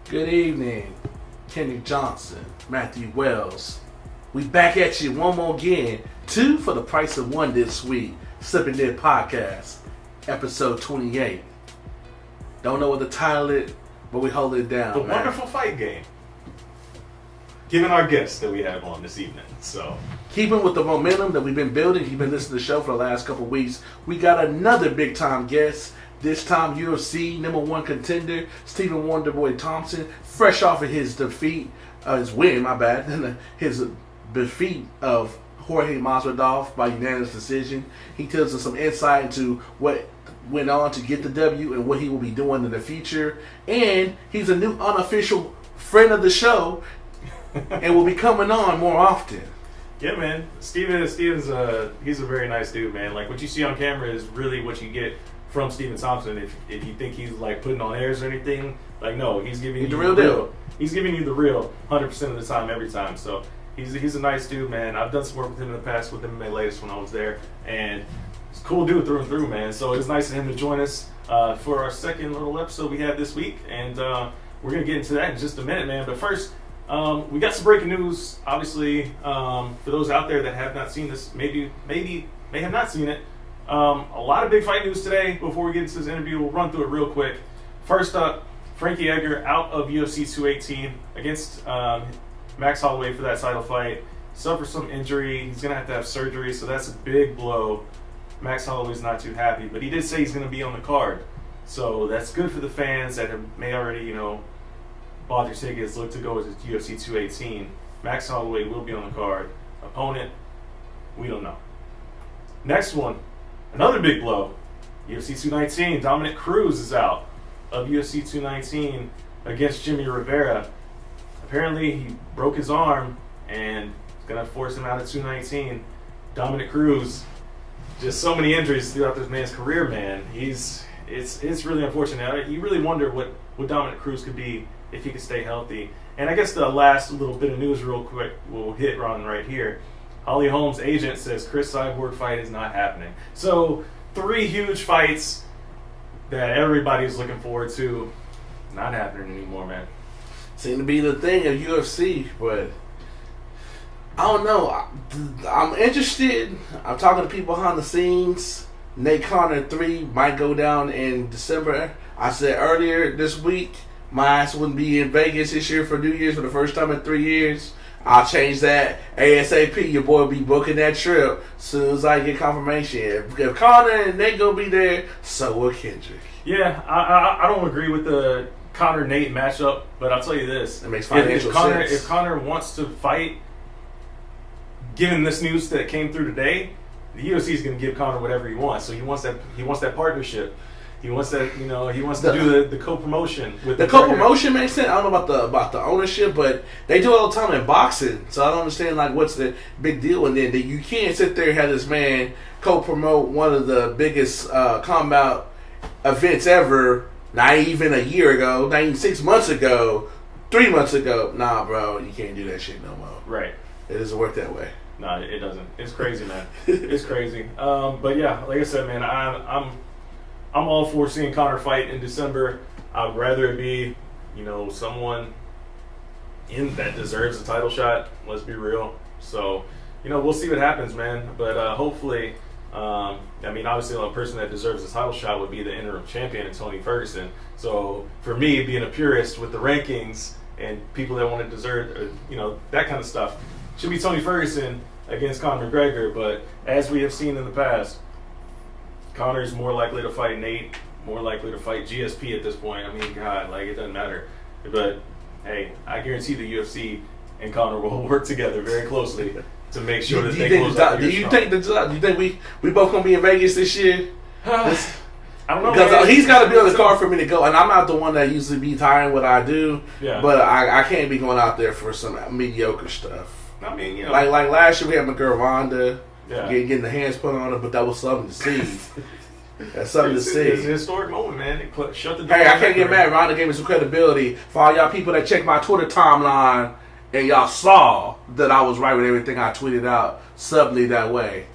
Good evening, Kenny Johnson, Matthew Wells. We back at you one more again. 2 for the price of 1 this week. Sipping Dip Podcast, episode 28. Don't know what the title is, but we hold it down. The Wonderful Fight Game. Given our guests that we have on this evening. So, keeping with the momentum that we've been building, you've been listening to the show for the last couple of weeks, we got another big time guest. This time UFC #1 contender, Stephen Wonderboy Thompson, fresh off of his defeat, his defeat of Jorge Masvidal by unanimous decision. He tells us some insight into what went on to get the W and what he will be doing in the future. And he's a new unofficial friend of the show and will be coming on more often. Yeah, man. Steven's he's a very nice dude, man. Like, what you see on camera is really what you get from Stephen Thompson. If you think he's like putting on airs or anything, like, no, he's giving you the real deal. He's giving you the real 100% of the time, every time. So he's a nice dude, man. I've done some work with him in the past with MMA latest when I was there, and he's a cool dude through and through, man. So it's nice of him to join us for our second little episode we had this week, and we're gonna get into that in just a minute, man. But first, we got some breaking news. Obviously, for those out there that have not seen this, maybe may have not seen it. A lot of big fight news today. Before we get into this interview, we'll run through it real quick. First up, Frankie Edgar out of UFC 218 against Max Holloway for that title fight. Suffered some injury. He's going to have surgery, so that's a big blow. Max Holloway's not too happy, but he did say he's going to be on the card. So that's good for the fans that may already, bought their tickets, look to go to UFC 218. Max Holloway will be on the card. Opponent, we don't know. Next one, another big blow. UFC 219, Dominic Cruz is out of UFC 219 against Jimmy Rivera. Apparently, he broke his arm and it's going to force him out of 219. Dominic Cruz, just so many injuries throughout this man's career, man. It's really unfortunate. You really wonder what Dominic Cruz could be if he could stay healthy. And I guess the last little bit of news real quick we'll hit on right here. Holly Holm's agent says Chris Cyborg fight is not happening. So 3 huge fights that everybody's looking forward to, not happening anymore, man. Seem to be the thing of UFC, but I don't know. I'm interested. I'm talking to people behind the scenes. Nate Conner 3 might go down in December. I said earlier this week my ass wouldn't be in Vegas this year for New Year's for the first time in 3 years. I'll change that ASAP. Your boy will be booking that trip as soon as I get confirmation. If Conner and Nate gonna be there, so will Kendrick. Yeah, I don't agree with the Conner-Nate matchup, but I'll tell you this. It makes financial sense. If Conner wants to fight, given this news that came through today, the UFC is going to give Conner whatever he wants. So he wants that partnership. He wants that, he wants to do the co-promotion with the co-promotion makes sense. I don't know about the ownership, but they do it all the time in boxing. So I don't understand what's the big deal. And then you can't sit there and have this man co-promote one of the biggest combat events ever. Not even a year ago, not even 6 months ago, 3 months ago. Nah, bro, you can't do that shit no more. Right. It doesn't work that way. No, it doesn't. It's crazy, man. It's crazy. But yeah, like I said, man, I'm all for seeing Conner fight in December. I'd rather it be, someone that deserves a title shot. Let's be real. So, we'll see what happens, man. But hopefully, obviously, the person that deserves a title shot would be the interim champion, Tony Ferguson. So, for me, being a purist with the rankings and people that want to deserve, that kind of stuff, should be Tony Ferguson against Conor McGregor. But as we have seen in the past, Conor's more likely to fight Nate, more likely to fight GSP at this point. God, it doesn't matter. But, hey, I guarantee the UFC and Conor will work together very closely to make sure that they close out the year strong. Do you think we both going to be in Vegas this year? I don't know. Because he's got to be on the card for me to go. And I'm not the one that usually be tiring what I do. Yeah. But I can't be going out there for some mediocre stuff. Like last year we had my girl Rhonda. Yeah. Getting the hands put on her, but that was something to see. That's something to see. It's a historic moment, man. Shut the door. Hey, I can't get mad. Rhonda gave me some credibility. For all y'all people that check my Twitter timeline and y'all saw that I was right with everything I tweeted out subtly that way.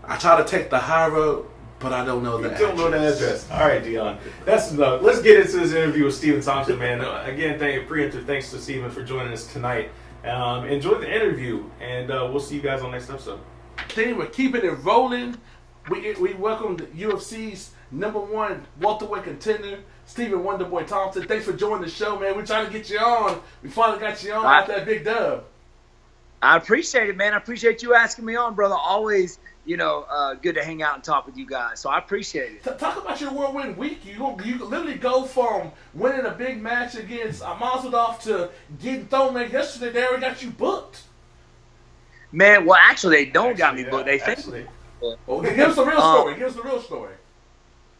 I try to take the high road, but I don't know the address. You don't know the address. All right, Dion. That's enough. Let's get into this interview with Stephen Thompson, man. Again, preemptive thanks to Stephen for joining us tonight. Enjoy the interview, and we'll see you guys on the next episode. Team, we're keeping it rolling. We welcome UFC's #1 welterweight contender, Stephen Wonderboy Thompson. Thanks for joining the show, man. We're trying to get you on. We finally got you on after that big dub. I appreciate it, man. I appreciate you asking me on, brother. Always, good to hang out and talk with you guys. So I appreciate it. Talk about your whirlwind week. You literally go from winning a big match against Mazadov to getting thrown there yesterday. They already got you booked. Man, well, actually, they don't got me booked. They think. Well, give us the real story. Give us the real story.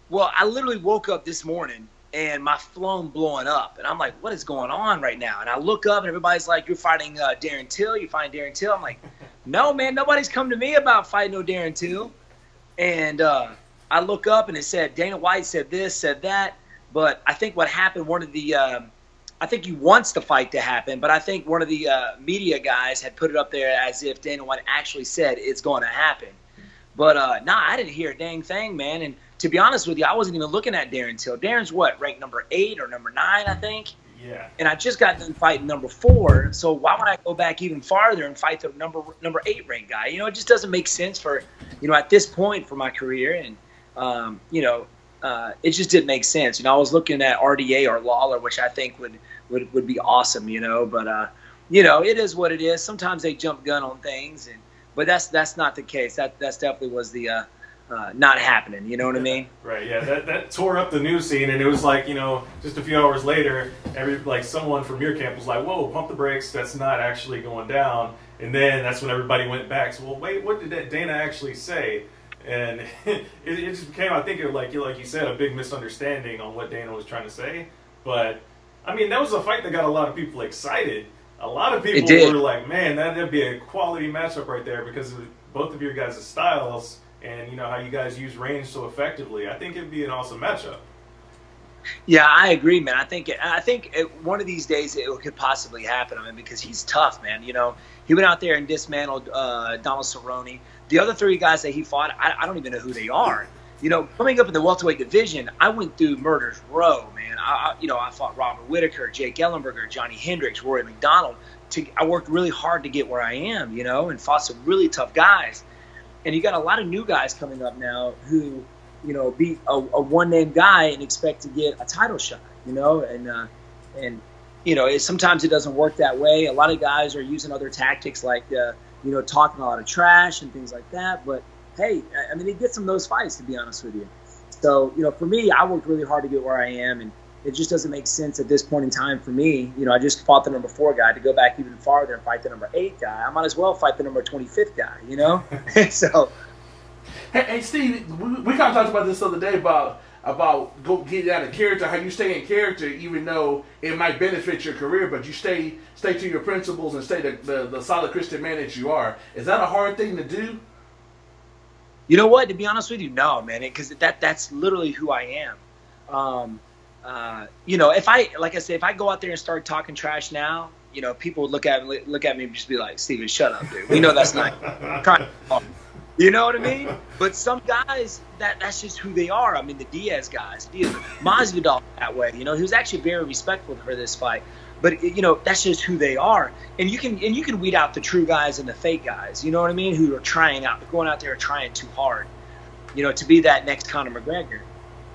Well, I literally woke up this morning and my phone blowing up. And I'm like, what is going on right now? And I look up and everybody's like, you're fighting Darren Till. You're fighting Darren Till. I'm like, no, man, nobody's come to me about fighting no Darren Till. And I look up and it said Dana White said this, said that. But I think what happened, I think he wants the fight to happen, but I think one of the media guys had put it up there as if Dana White actually said it's going to happen. But, I didn't hear a dang thing, man. And to be honest with you, I wasn't even looking at Darren Till. Darren's ranked number 8 or number 9, I think? Yeah. And I just got done fighting number 4, so why would I go back even farther and fight the number 8 ranked guy? It just doesn't make sense for, at this point for my career. And, it just didn't make sense. I was looking at RDA or Lawler, which I think would be awesome, but, it is what it is. Sometimes they jump gun on things, but that's not the case. That's definitely was the not happening. You know what I mean? Right. Yeah. That tore up the news scene, and it was like just a few hours later, someone from your camp was like, "Whoa, pump the brakes. That's not actually going down." And then that's when everybody went back. So, well, wait, what did Dana actually say? And it just became, I think, like you said, a big misunderstanding on what Dana was trying to say. But I mean, that was a fight that got a lot of people excited. A lot of people were like, man, that'd be a quality matchup right there because of both of your guys' styles and, how you guys use range so effectively. I think it'd be an awesome matchup. Yeah, I agree, man. I think one of these days it could possibly happen. I mean, because he's tough, man. He went out there and dismantled Donald Cerrone. The other 3 guys that he fought, I don't even know who they are. Coming up in the welterweight division, I went through murder's row, man. I fought Robert Whitaker, Jake Ellenberger, Johnny Hendricks, Rory McDonald. I worked really hard to get where I am, and fought some really tough guys. And you got a lot of new guys coming up now who, beat a one-name guy and expect to get a title shot, and sometimes it doesn't work that way. A lot of guys are using other tactics like, talking a lot of trash and things like that. But hey, I mean, it gets them those fights, to be honest with you. So, for me, I worked really hard to get where I am, and it just doesn't make sense at this point in time for me. I just fought the number 4 guy to go back even farther and fight the number 8 guy. I might as well fight the number 25th guy, So, hey, Steve, we kind of talked about this the other day about getting out of character, how you stay in character even though it might benefit your career, but you stay to your principles and stay the solid Christian man that you are. Is that a hard thing to do? You know what? To be honest with you, no, man, because that's literally who I am. If I go out there and start talking trash now, people would look at me and just be like, Steven, shut up, dude. We know that's not trying to. You know what I mean? But some guys, that's just who they are. I mean, the Diaz guys, Masvidal that way. He was actually very respectful for this fight. But that's just who they are. And you can weed out the true guys and the fake guys. You know what I mean? Who are going out there and trying too hard. To be that next Conor McGregor.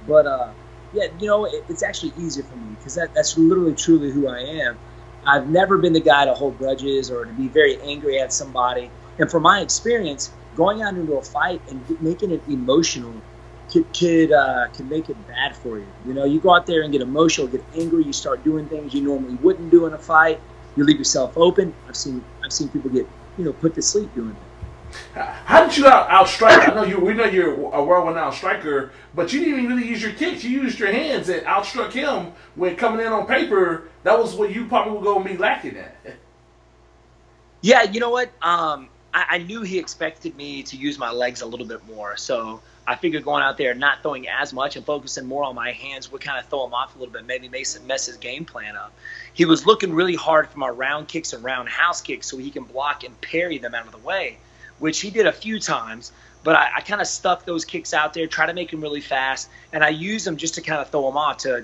But it's actually easier for me because that's literally truly who I am. I've never been the guy to hold grudges or to be very angry at somebody. And from my experience, going out into a fight and making it emotional can make it bad for you. You go out there and get emotional, get angry, you start doing things you normally wouldn't do in a fight. You leave yourself open. I've seen people get put to sleep doing that. How did you outstrike? We know you're a world-renowned striker, but you didn't even really use your kicks. You used your hands and outstruck him when coming in on paper. That was what you probably were going to be lacking at. Yeah, you know what? I knew he expected me to use my legs a little bit more, so I figured going out there not throwing as much and focusing more on my hands would kind of throw him off a little bit, maybe mess his game plan up. He was looking really hard for my round kicks and roundhouse kicks so he can block and parry them out of the way, which he did a few times. But I kind of stuck those kicks out there, try to make him really fast, and I use them just to kind of throw him off to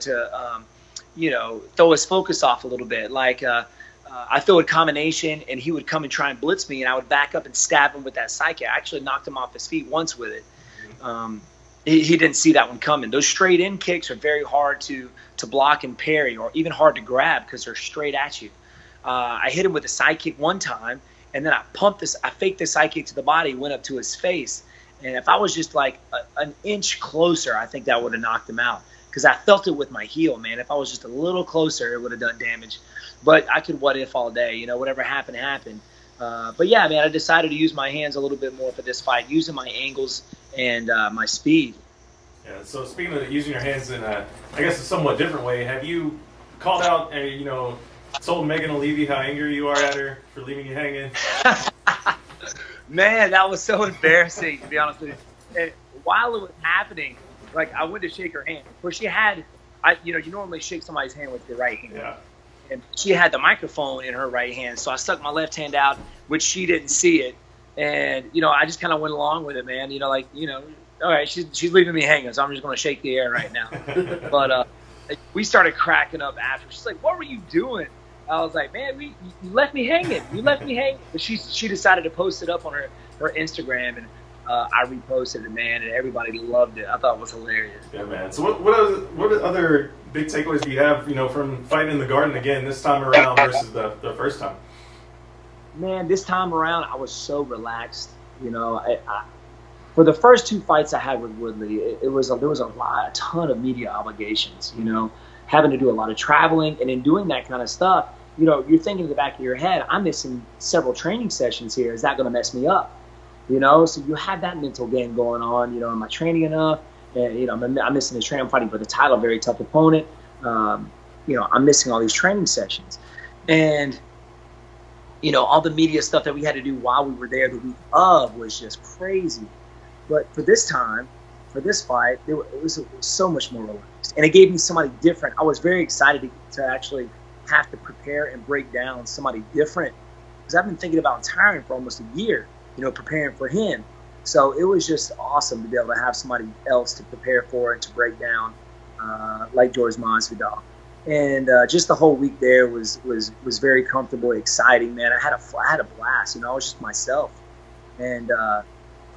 throw his focus off a little bit. Like I throw a combination, and he would come and try and blitz me, and I would back up and stab him with that side kick. I actually knocked him off his feet once with it. He didn't see that one coming. Those straight in kicks are very hard to block and parry, or even hard to grab because they're straight at you. I hit him with a side kick one time, and then I faked the side kick to the body, went up to his face. And if I was just like an inch closer, I think that would have knocked him out, because I felt it with my heel, man. If I was just a little closer, it would have done damage. But I could what if all day, whatever happened, happened. But yeah, man, I decided to use my hands a little bit more for this fight, using my angles and my speed. Yeah, so speaking of using your hands in I guess a somewhat different way, have you called out, told Megan Levy how angry you are at her for leaving you hanging? Man, that was so embarrassing, to be honest with you. And while it was happening, like, I went to shake her hand. Where she had, you normally shake somebody's hand with your right hand. Yeah. And she had the microphone in her right hand, so I stuck my left hand out, which she didn't see it. And, I just kind of went along with it, man. All right, she's leaving me hanging, so I'm just going to shake the air right now. But we started cracking up after. She's like, "What were you doing?" I was like, "Man, you left me hanging. You left me hanging." But she decided to post it up on her Instagram, and I reposted it, man, and everybody loved it. I thought it was hilarious. Yeah, man. So what other big takeaways do you have, from fighting in the Garden again this time around versus the first time? Man, this time around, I was so relaxed. For the first two fights I had with Woodley, there was a ton of media obligations, having to do a lot of traveling. And in doing that kind of stuff, you're thinking in the back of your head, I'm missing several training sessions here. Is that going to mess me up? So you have that mental game going on. Am I training enough? And, I'm missing this training. I'm fighting for the title, very tough opponent. I'm missing all these training sessions. And, all the media stuff that we had to do while we were there the week of was just crazy. But for this fight, it was so much more relaxed. And it gave me somebody different. I was very excited to actually have to prepare and break down somebody different, because I've been thinking about retiring for almost a year, preparing for him. So it was just awesome to be able to have somebody else to prepare for and to break down, like George Masvidal. And just the whole week there was very comfortable, exciting, man. I had a blast. I was just myself. And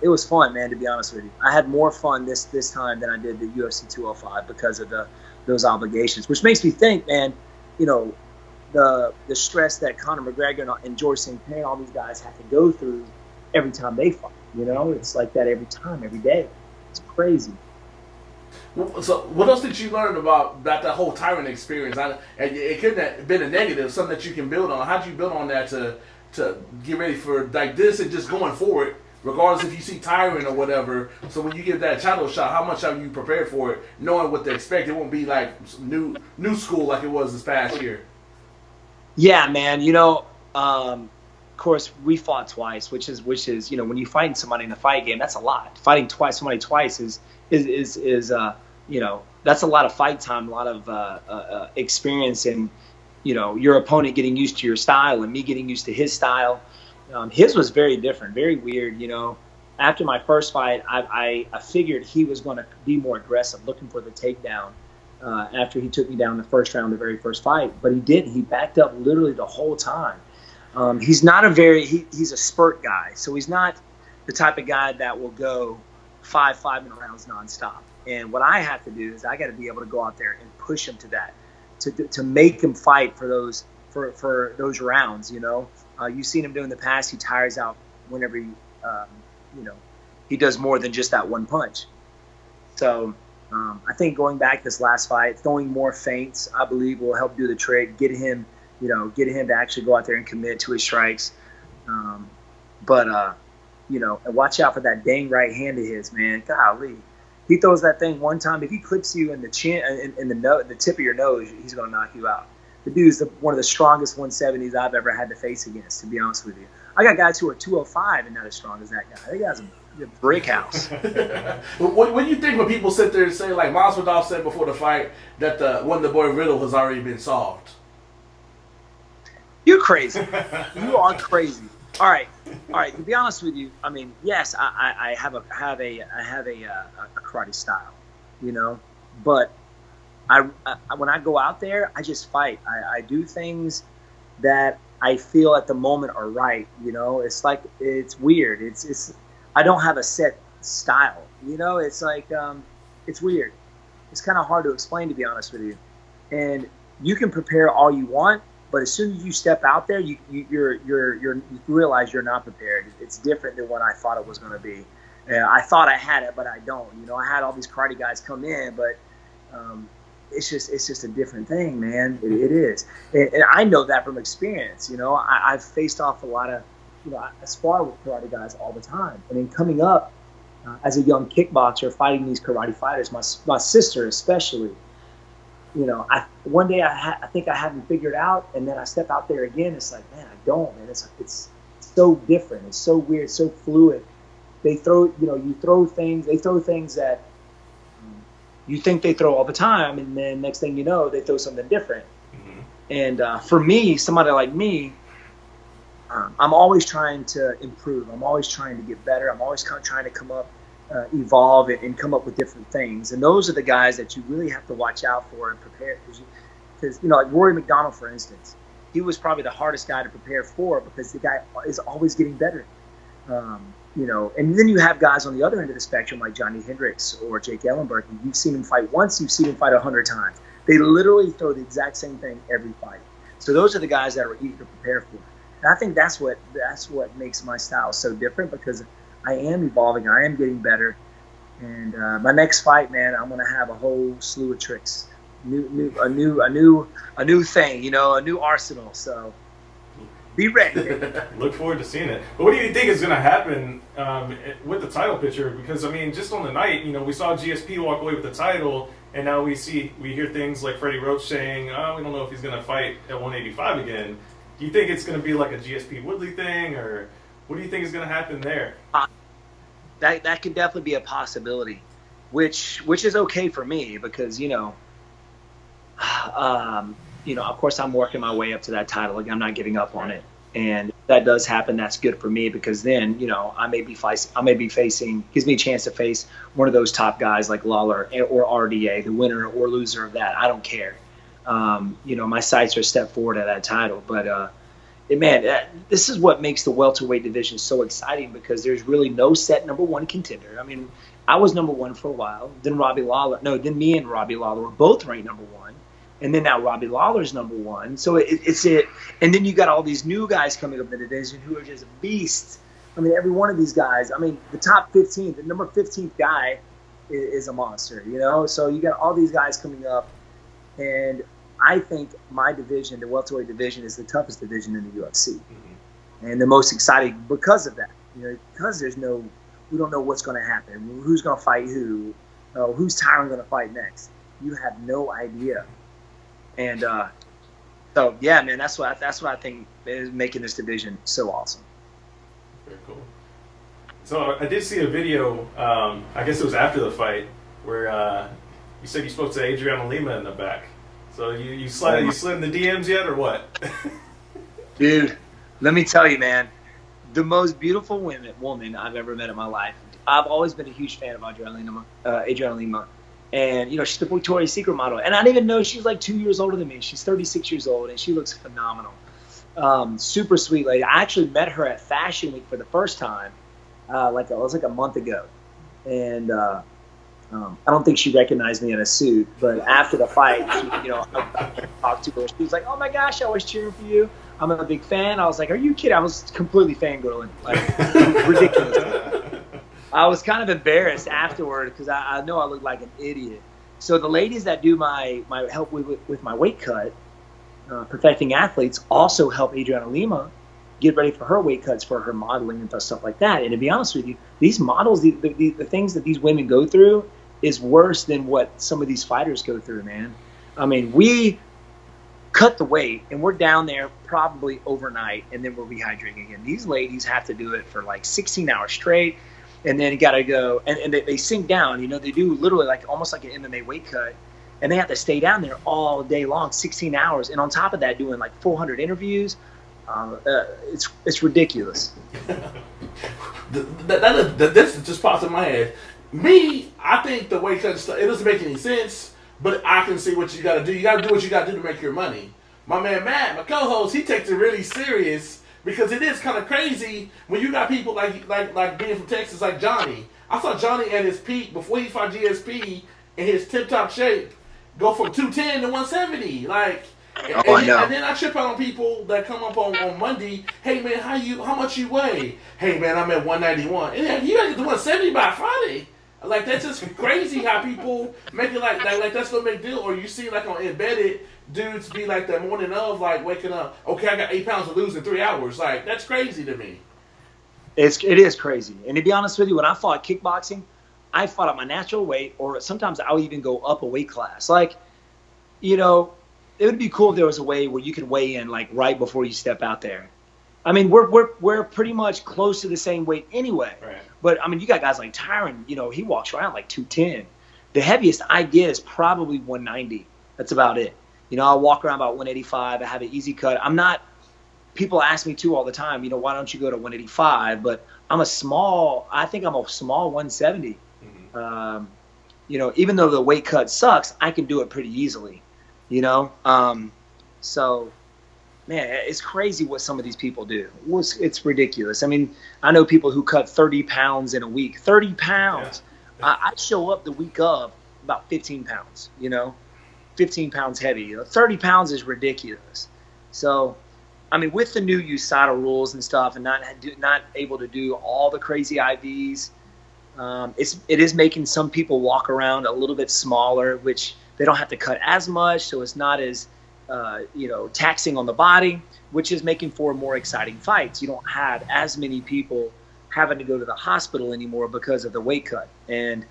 it was fun, man, to be honest with you. I had more fun this time than I did the UFC 205 because of those obligations, which makes me think, man, the stress that Conor McGregor and George St. Pierre and all these guys have to go through every time they fight. It's like that every time, every day. It's crazy. So what else did you learn about that whole Tyron experience? It couldn't have been a negative, something that you can build on. How did you build on that to get ready for like this and just going forward? Regardless if you see Tyron or whatever, so when you get that title shot, how much have you prepared for it, knowing what to expect? It won't be like new school like it was this past year. Yeah, man. Of course, we fought twice, which is when you fight somebody in a fight game, that's a lot. Fighting somebody twice is that's a lot of fight time, a lot of experience, and your opponent getting used to your style and me getting used to his style. His was very different, very weird. After my first fight, I figured he was going to be more aggressive, looking for the takedown after he took me down in the first round, the very first fight. But he didn't. He backed up literally the whole time. He's not he's a spurt guy. So he's not the type of guy that will go 5-minute rounds nonstop. And what I have to do is I got to be able to go out there and push him to that, to make him fight for those rounds. You've seen him do in the past. He tires out whenever he does more than just that one punch. So I think going back this last fight, throwing more feints, I believe will help do the trick, get him to actually go out there and commit to his strikes. And watch out for that dang right hand of his, man. Golly. He throws that thing one time. If he clips you in the chin, in the tip of your nose, he's going to knock you out. The dude's one of the strongest 170s I've ever had to face against, to be honest with you. I got guys who are 205 and not as strong as that guy. That guy's a brick house. What do you think when people sit there and say, like Masvidal said before the fight, that the Wonderboy riddle has already been solved? You're crazy. You are crazy. All right, all right. To be honest with you, I mean, yes, I have a karate style, you know, but I when I go out there, I just fight. I do things that I feel at the moment are right. You know, it's like it's weird. It's I don't have a set style. You know, it's like it's weird. It's kind of hard to explain, to be honest with you. And you can prepare all you want, but as soon as you step out there, you realize you're not prepared. It's different than what I thought it was going to be. I thought I had it, but I don't. You know, I had all these karate guys come in, but it's just a different thing, man. It is, and I know that from experience. You know, I've faced off a lot of, you know, I spar with karate guys all the time, and then coming up as a young kickboxer, fighting these karate fighters, my sister especially. You know, one day I think I haven't figured out, and then I step out there again. It's like, man, I don't, man. It's so different. It's so weird, so fluid. They throw, you know, you throw things. They throw things that you think they throw all the time, and then next thing you know, they throw something different. Mm-hmm. And for me, somebody like me, I'm always trying to improve. I'm always trying to get better. I'm always trying to come up. Evolve and come up with different things, and those are the guys that you really have to watch out for and prepare, because you know, like Rory McDonald, for instance, he was probably the hardest guy to prepare for, because the guy is always getting better. You know, and then you have guys on the other end of the spectrum like Johnny Hendricks or Jake Ellenberg, and you've seen him fight once, you've seen him fight 100 times. They literally throw the exact same thing every fight. So those are the guys that are eager to prepare for. And I think that's what makes my style so different, because I am evolving. I am getting better, and my next fight, man, I'm gonna have a whole slew of tricks, a new thing, you know, a new arsenal. So be ready. Look forward to seeing it. But what do you think is gonna happen with the title picture? Because I mean, just on the night, you know, we saw GSP walk away with the title, and now we hear things like Freddie Roach saying, "Oh, we don't know if he's gonna fight at 185 again." Do you think it's gonna be like a GSP Woodley thing, or what do you think is going to happen there? That could definitely be a possibility, which is okay for me, because you know, of course I'm working my way up to that title. Like, I'm not giving up on it, and if that does happen, that's good for me, because then, you know, I may be facing, gives me a chance to face one of those top guys like Lawler or RDA, the winner or loser of that. I don't care. You know, my sights are set forward at that title, but. Man, this is what makes the welterweight division so exciting, because there's really no set number one contender. I mean, I was number one for a while. Then me and Robbie Lawler were both ranked number one. And then now Robbie Lawler's number one. So it's it. And then you got all these new guys coming up in the division who are just beasts. I mean, every one of these guys, I mean, the top 15, the number 15th guy is a monster, you know? So you got all these guys coming up, and I think my division, the welterweight division, is the toughest division in the UFC, and the most exciting because of that. You know, because we don't know what's going to happen, who's going to fight who, who's Tyron going to fight next. You have no idea, and so yeah, man, that's what I think is making this division so awesome. Very cool. So I did see a video. I guess it was after the fight where you said you spoke to Adriana Lima in the back. So you slid in the DMs yet, or what? Dude, let me tell you, man, the most beautiful woman I've ever met in my life. I've always been a huge fan of Adriana Lima. And, you know, she's the Victoria's Secret model. And I didn't even know she was like 2 years older than me. She's 36 years old, and she looks phenomenal. Super sweet lady. I actually met her at Fashion Week for the first time, it was like a month ago. And I don't think she recognized me in a suit, but after the fight, she, you know, I talked to her. She was like, "Oh my gosh, I was cheering for you. I'm a big fan." I was like, "Are you kidding?" I was completely fangirling, like ridiculous. I was kind of embarrassed afterward, because I know I looked like an idiot. So the ladies that do my help with my weight cut, Perfecting Athletes, also help Adriana Lima get ready for her weight cuts for her modeling and stuff like that. And to be honest with you, these models, the things that these women go through is worse than what some of these fighters go through, man. I mean, we cut the weight and we're down there probably overnight, and then we're rehydrating again. These ladies have to do it for like 16 hours straight, and then you got to go, and they sink down. You know, they do literally like almost like an MMA weight cut, and they have to stay down there all day long, 16 hours. And on top of that, doing like 400 interviews, It's ridiculous. This just pops in my head. Me, I think the weight cut stuff, it doesn't make any sense, but I can see what you got to do. You got to do what you got to do to make your money. My man Matt, my co-host, he takes it really serious because it is kind of crazy when you got people like being from Texas, like Johnny. I saw Johnny at his peak before he fought GSP in his tip-top shape go from 210 to 170. And then I trip out on people that come up on Monday. Hey man, how much you weigh? Hey man, I'm at 191. And you gotta get to 170 by Friday. Like that's just crazy how people make it like that's no big deal. Or you see like on Embedded, dudes be like the morning of like waking up. Okay, I got 8 pounds to lose in 3 hours. Like that's crazy to me. It is crazy. And to be honest with you, when I fought kickboxing, I fought at my natural weight, or sometimes I would even go up a weight class. Like, you know, it would be cool if there was a way where you could weigh in like right before you step out there. I mean, we're pretty much close to the same weight anyway. Right. But I mean, you got guys like Tyron. You know, he walks around like 210. The heaviest I get is probably 190. That's about it. You know, I walk around about 185. I have an easy cut. I'm not. People ask me too all the time. You know, why don't you go to 185? But I think I'm a small 170. Mm-hmm. You know, even though the weight cut sucks, I can do it pretty easily. You know, so man, it's crazy what some of these people do. It's ridiculous. I mean, I know people who cut 30 pounds in a week. 30 pounds. Yeah. I show up the week of about 15 pounds. You know, 15 pounds heavy. 30 pounds is ridiculous. So, I mean, with the new USADA rules and stuff, and not able to do all the crazy IVs, it is making some people walk around a little bit smaller, which they don't have to cut as much, so it's not as taxing on the body, which is making for more exciting fights. You don't have as many people having to go to the hospital anymore because of the weight cut, and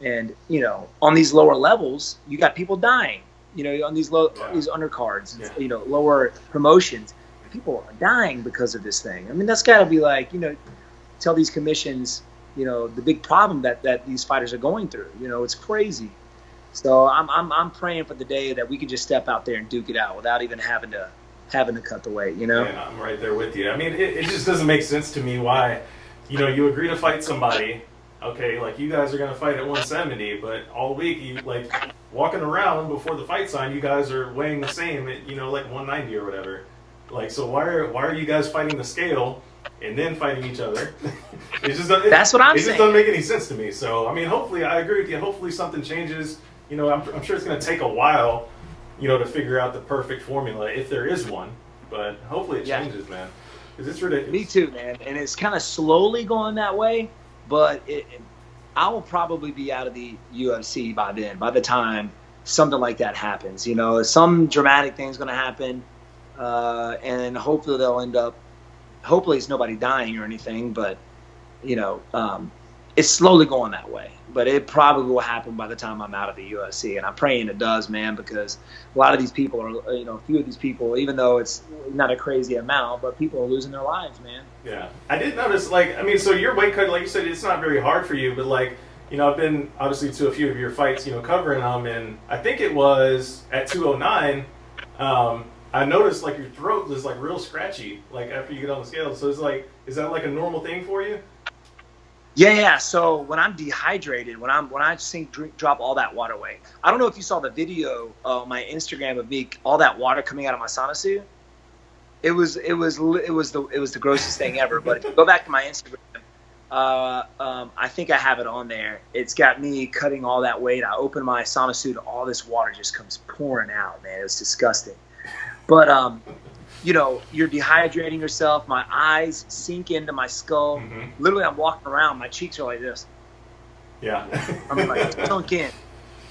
you know, on these lower levels, you got people dying. You know, on these these undercards, you know, lower promotions, people are dying because of this thing. I mean, that's got to be like, you know, tell these commissions, you know, the big problem that these fighters are going through. You know, it's crazy. So I'm praying for the day that we can just step out there and duke it out without even having to cut the weight, you know? Yeah, I'm right there with you. I mean, it just doesn't make sense to me why, you know, you agree to fight somebody, okay, like you guys are going to fight at 170, but all week you like walking around before the fight sign, you guys are weighing the same at, you know, like 190 or whatever. Like, so why are you guys fighting the scale and then fighting each other? That's what I'm saying. It just doesn't make any sense to me. So, I mean, hopefully, I agree with you. Hopefully something changes. You know, I'm sure it's going to take a while, you know, to figure out the perfect formula, if there is one. But hopefully it changes, man. Because it's ridiculous. Me too, man. And it's kind of slowly going that way. But I will probably be out of the UFC by then, by the time something like that happens. You know, some dramatic thing's going to happen. And hopefully they'll end up, hopefully it's nobody dying or anything, but, you know, it's slowly going that way. But it probably will happen by the time I'm out of the UFC. And I'm praying it does, man, because a lot of these people are, you know, a few of these people, even though it's not a crazy amount, but people are losing their lives, man. Yeah. I did notice, like, I mean, so your weight cut, like you said, it's not very hard for you, but, like, you know, I've been, obviously, to a few of your fights, you know, covering them, and I think it was at 209, I noticed, like, your throat was, like, real scratchy, like, after you get on the scale. So it's like, is that, like, a normal thing for you? Yeah. So when I'm dehydrated, when I drop all that water away. I don't know if you saw the video on my Instagram of me, all that water coming out of my sauna suit. It was the grossest thing ever. But if you go back to my Instagram, I think I have it on there. It's got me cutting all that weight. I open my sauna suit, all this water just comes pouring out, man. It was disgusting. But you know, you're dehydrating yourself. My eyes sink into my skull. Mm-hmm. Literally, I'm walking around. My cheeks are like this. Yeah. I'm like sunk in.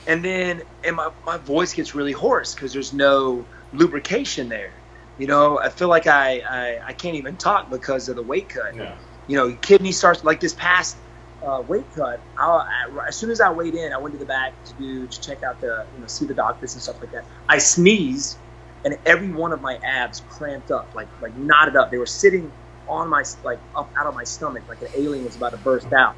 And then my voice gets really hoarse because there's no lubrication there. You know, I feel like I can't even talk because of the weight cut. Yeah. You know, kidney starts, like this past weight cut. As soon as I weighed in, I went to the back to check out see the doctors and stuff like that. I sneezed. And every one of my abs cramped up, like knotted up. They were sitting on my, like, up out of my stomach, like an alien was about to burst out.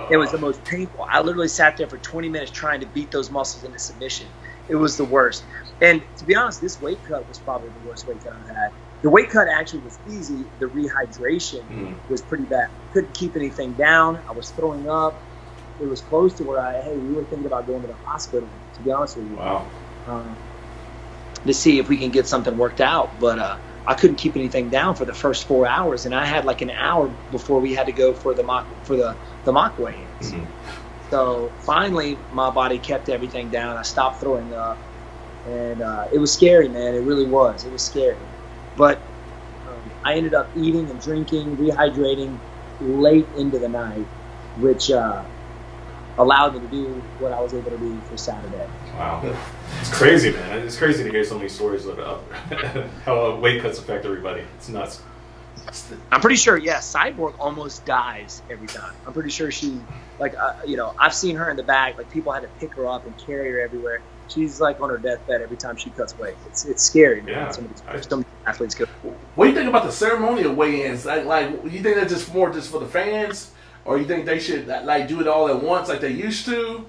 It was the most painful. I literally sat there for 20 minutes trying to beat those muscles into submission. It was the worst. And to be honest, this weight cut was probably the worst weight cut I've had. The weight cut actually was easy. The rehydration was pretty bad. Couldn't keep anything down. I was throwing up. It was close to where we were thinking about going to the hospital, to be honest with you. Wow. To see if we can get something worked out. But I couldn't keep anything down for the first 4 hours, and I had like an hour before we had to go for the mock weigh-ins. So finally, my body kept everything down. I stopped throwing up, and it was scary, man. It really was. It was scary. But I ended up eating and drinking, rehydrating late into the night, which allowed me to do what I was able to do for Saturday. Wow. It's crazy, man. It's crazy to hear so many stories about how weight cuts affect everybody. It's nuts. I'm pretty sure, Cyborg almost dies every time. I'm pretty sure she, like, I've seen her in the back. Like, people had to pick her up and carry her everywhere. She's, like, on her deathbed every time she cuts weight. It's scary, man. Yeah. Some athletes go. What do you think about the ceremonial weigh-ins? Like, you think that's just more just for the fans? Or you think they should, like, do it all at once like they used to?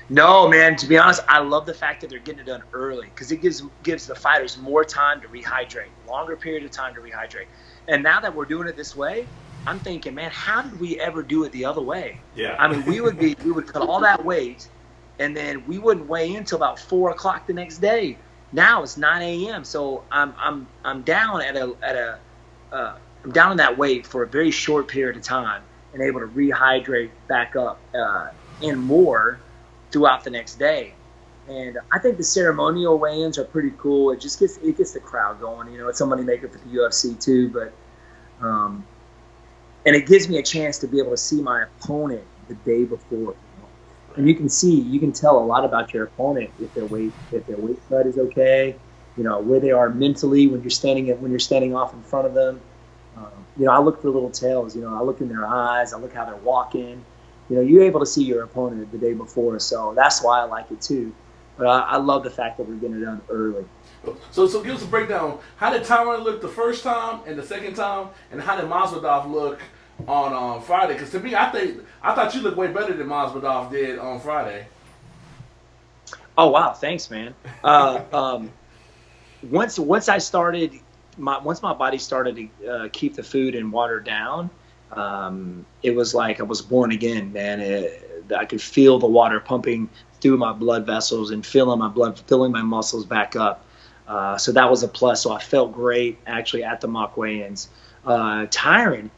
No, man. To be honest, I love the fact that they're getting it done early because it gives the fighters more time to rehydrate, longer period of time to rehydrate. And now that we're doing it this way, I'm thinking, man, how did we ever do it the other way? Yeah. I mean, we would cut all that weight, and then we wouldn't weigh in until about 4 o'clock the next day. Now it's 9 a.m. So I'm down I'm down in that weight for a very short period of time and able to rehydrate back up and more throughout the next day. And I think the ceremonial weigh-ins are pretty cool. It just gets the crowd going. It's a money maker for the UFC too, but and it gives me a chance to be able to see my opponent the day before. And you can tell a lot about your opponent if their weight cut is okay, where they are mentally when you're standing off in front of them. I look for little tells. I look in their eyes. I look how they're walking. You're able to see your opponent the day before, so that's why I like it too. But I love the fact that we're getting it done early. So give us a breakdown. How did Tyron look the first time and the second time, and how did Masvidal look on Friday? Because to me, I thought you looked way better than Masvidal did on Friday. Oh wow, thanks, man. Once my body started to keep the food and water down, it was like I was born again, man. I could feel the water pumping through my blood vessels and filling my muscles back up. So that was a plus. So I felt great actually at the mock weigh-ins. Tyron,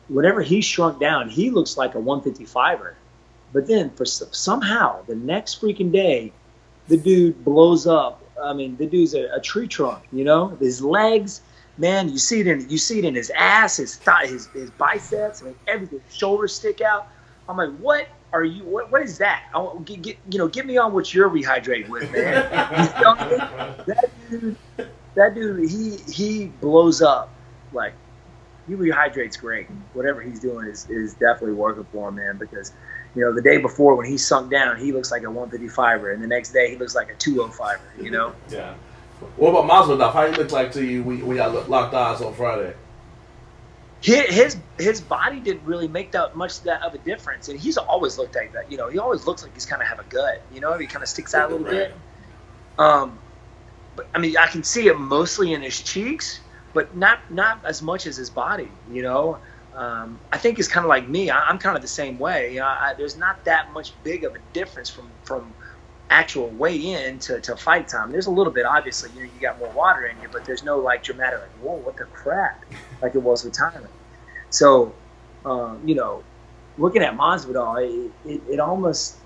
whenever he shrunk down, he looks like a 155er. But then somehow the next freaking day, the dude blows up. I mean, the dude's a tree trunk, his legs, man, you see it in his ass, his thigh, his biceps, I mean, everything, shoulders stick out. I'm like, what is that? Get me on what you're rehydrating with, man. that dude, he blows up. Like, he rehydrates great. Whatever he's doing is definitely working for him, man, because the day before when he sunk down, he looks like a 155er, and the next day he looks like a 205er, Yeah. What about Masvidal? How he looked like to you when you got locked eyes on Friday? His body didn't really make that much of a difference, and he's always looked like that. He always looks like he's kind of have a gut. He kind of sticks out a little bit. But I mean, I can see it mostly in his cheeks, but not as much as his body. I think it's kind of like me. I'm kind of the same way. There's not that much big of a difference from actual weigh-in to fight time. There's a little bit, obviously. You got more water in you, but there's no like dramatic, like, whoa, what the crap, like it was with Tyron. So, looking at Masvidal, it almost,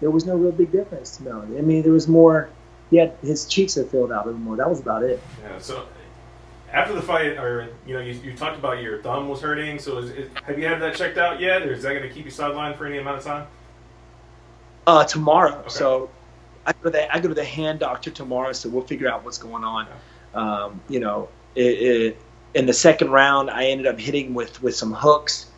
there was no real big difference. No, I mean, there was more. His cheeks had filled out a little more. That was about it. Yeah. So after the fight, or you talked about your thumb was hurting. So have you had that checked out yet, or is that going to keep you sidelined for any amount of time? Tomorrow. Okay. So I go to the hand doctor tomorrow, so we'll figure out what's going on. In the second round, I ended up hitting with some hooks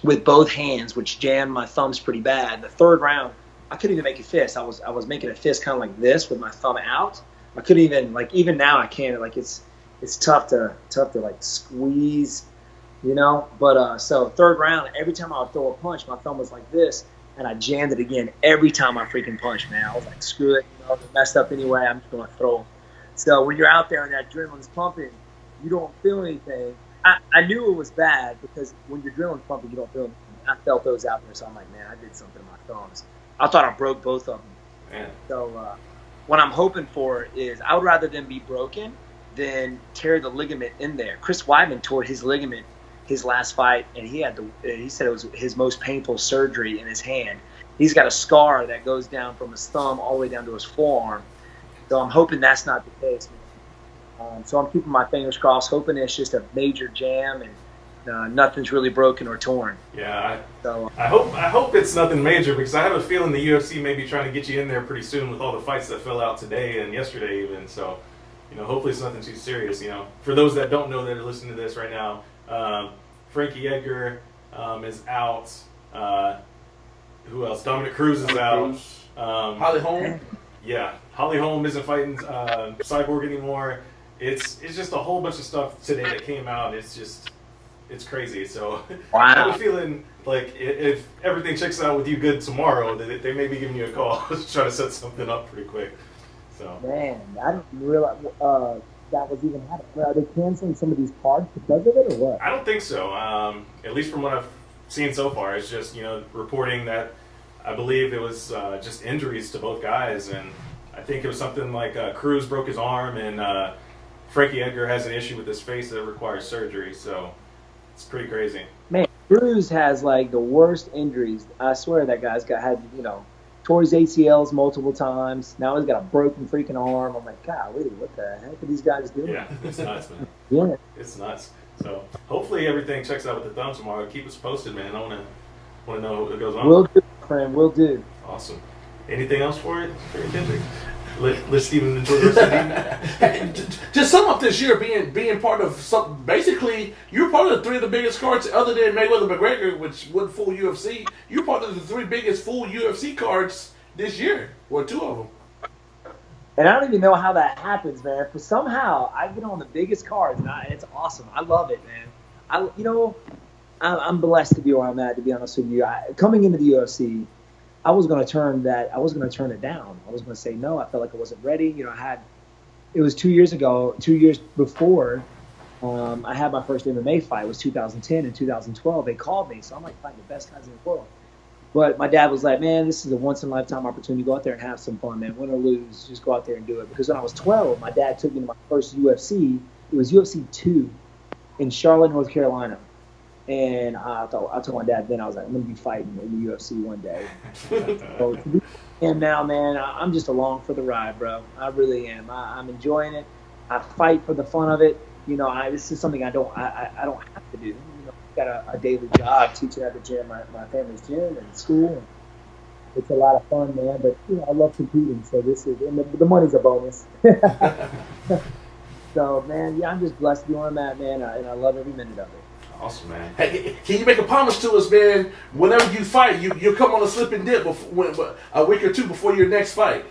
with both hands, which jammed my thumbs pretty bad. The third round, I couldn't even make a fist. I was making a fist kind of like this with my thumb out. I couldn't even now I can't, it's tough to like squeeze, But so third round, every time I would throw a punch, my thumb was like this. And I jammed it again every time I freaking punched, man. I was like, screw it, it messed up anyway. I'm just going to throw. So when you're out there and that adrenaline's pumping, you don't feel anything. I knew it was bad because when your adrenaline's pumping, you don't feel anything. I felt those out there, so I'm like, man, I did something to my thumbs. I thought I broke both of them. Man. So what I'm hoping for is I would rather them be broken than tear the ligament in there. Chris Weidman tore his ligament his last fight, and he said it was his most painful surgery in his hand. He's got a scar that goes down from his thumb all the way down to his forearm. So I'm hoping that's not the case. So I'm keeping my fingers crossed, hoping it's just a major jam and nothing's really broken or torn. Yeah, I hope it's nothing major, because I have a feeling the UFC may be trying to get you in there pretty soon with all the fights that fell out today and yesterday even. So, hopefully it's nothing too serious. For those that don't know that are listening to this right now, Frankie Edgar is out. Who else? Dominic Cruz is out. Holly Holm. Yeah, Holly Holm isn't fighting Cyborg anymore. It's just a whole bunch of stuff today that came out. It's crazy. So wow. I have a feeling like if everything checks out with you good tomorrow, that they may be giving you a call to try to set something up pretty quick. So man, I didn't realize that was even happening. Are they canceling some of these cards because of it, or what? I don't think so. At least from what I've seen so far, it's just reporting that I believe it was just injuries to both guys, and I think it was something like Cruz broke his arm, and Frankie Edgar has an issue with his face that requires surgery. So it's pretty crazy. Man, Cruz has like the worst injuries. I swear that guy's tore his ACLs multiple times. Now he's got a broken freaking arm. I'm like, golly, what the heck are these guys doing? Yeah, it's nuts, man. Yeah, it's nuts. So hopefully everything checks out with the thumb tomorrow. Keep us posted, man. I want to know what goes on. Will do, friend. Will do. Awesome. Anything else for it, Kendrick? Let Steven enjoy the rest of the evening. Just sum up this year being part of some. Basically, you're part of the 3 of the biggest cards other than Mayweather McGregor, which wasn't full UFC. You're part of the 3 biggest full UFC cards this year, or 2 of them. And I don't even know how that happens, man. But somehow I get on the biggest cards, and it's awesome. I love it, man. I'm blessed to be where I'm at. To be honest with you, coming into the UFC, I was going to turn it down. I was going to say no. I felt like I wasn't ready. It was 2 years ago, 2 years before I had my first MMA fight. It was 2010 and 2012. They called me, so I'm like fighting the best guys in the world. But my dad was like, man, this is a once-in-a-lifetime opportunity. Go out there and have some fun, man. Win or lose, just go out there and do it. Because when I was 12, my dad took me to my first UFC. It was UFC 2 in Charlotte, North Carolina. And I told my dad then, I was like, I'm going to be fighting in the UFC one day. So and now, man, I'm just along for the ride, bro. I really am. I'm enjoying it. I fight for the fun of it. This is something I don't have to do. I've got a daily job teaching at the gym, my family's gym and school. It's a lot of fun, man. But I love competing, so and the money's a bonus. So, man, yeah, I'm just blessed to be where I'm at, man, and I love every minute of it. Awesome, man. Hey, can you make a promise to us, man? Whenever you fight, you'll come on a slip and dip a week or 2 before your next fight.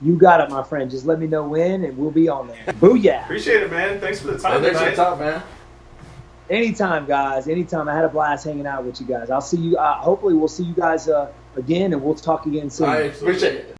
You got it, my friend. Just let me know when, and we'll be on there. Booyah! Appreciate it, man. Thanks for the time. Thanks for the time, man. Anytime, guys. Anytime. I had a blast hanging out with you guys. I'll see you. Hopefully, we'll see you guys again, and we'll talk again soon. I appreciate it.